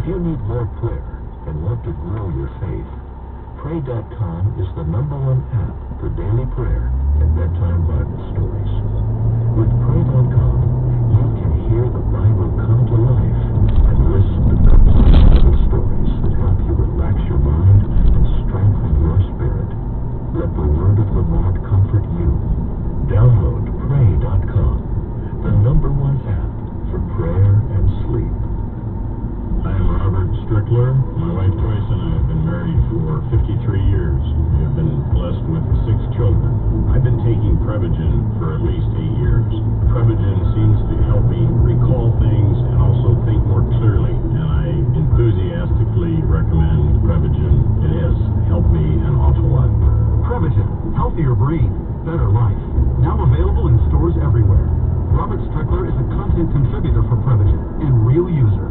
If you need more prayer and want to grow your faith, Pray.com is the #1 app for daily prayer and bedtime Bible stories. With Pray.com, you can hear the Bible come to life and listen to Bible stories that help you relax your mind and strengthen your spirit. Let the word of the Lord comfort you. Download Pray.com, the #1 app for prayer and sleep. I am Robert Strickler. My wife Joyce and I have been married for 53 years. We have been blessed with 6 children. I've been taking Prevagen for at least 8 years. Prevagen seems to help me recall things and also think more clearly, and I enthusiastically recommend Prevagen. It has helped me an awful lot. Prevagen, healthier brain, better life. Now available in stores everywhere. Robert Strickler is a content contributor for Prevagen and real user.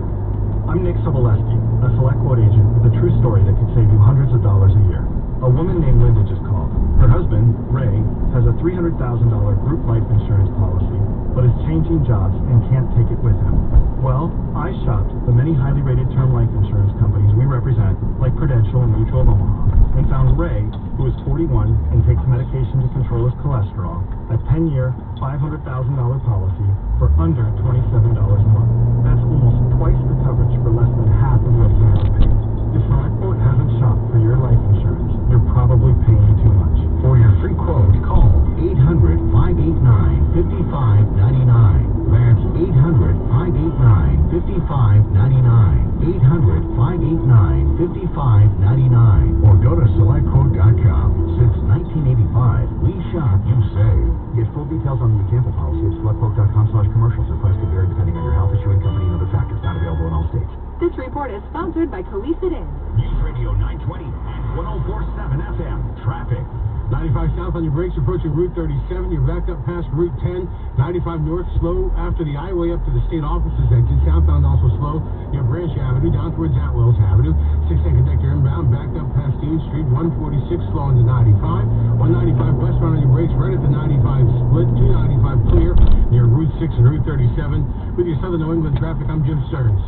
I'm Nick Soboleski, a Select Quote agent with a true story that could save you hundreds of dollars a year. A woman named Linda just called. Her husband, Ray, has a $300,000 group life insurance policy, but is changing jobs and can't take it with him. Well, I shopped the many highly rated term life insurance companies we represent, like Prudential and Mutual of Omaha, and found Ray, who is 41 and takes medication to control his cholesterol, a 10-year, $500,000 policy for under $27 a month. That's almost twice the coverage for less than half of what you have paid. If Select Quote hasn't shopped for your life insurance, you're probably paying too much. For your free quote, call 800-589-5599. That's 800-589-5599. 800-589-5599. Or go to SelectQuote.com. Since 1985, we shop, you save. Get full details on the example policy at SelectQuote.com/commercials. The price could vary depending on your health, issuing company, and other factors. Not available in all states. This report is sponsored by Cohesive Inn. News Radio 920 and 104.7 FM. Traffic. 95 south on your brakes approaching Route 37. You're back up past Route 10. 95 north slow after the highway up to the state offices exit. Southbound also slow. You have Branch Avenue down towards Atwells Avenue. 610 connector inbound back up past Dean Street. 146 slow on the 95. 195 westbound on your brakes right at the 95 split. 295 clear near Route 6 and Route 37. With your Southern New England traffic, I'm Jim Stearns.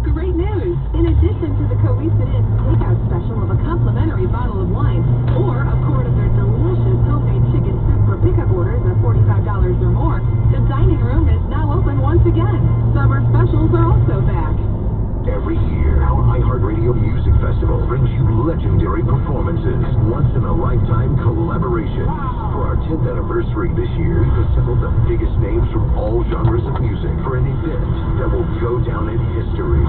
Great news! In addition to the Cohesive Inn takeout special of a complimentary bottle of wine or a quart of their delicious homemade chicken soup for pickup orders of $45 or more, the dining room is now open once again. Summer specials are also back. Every year, our iHeartRadio Music Festival brings you legendary performances, once-in-a-lifetime collaboration. For our 10th anniversary this year, we've assembled the biggest names from all genres of music for an event that will go down in history.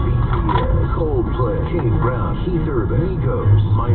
BTS, Coldplay, Kane Brown, Keith Urban, Migos, Miley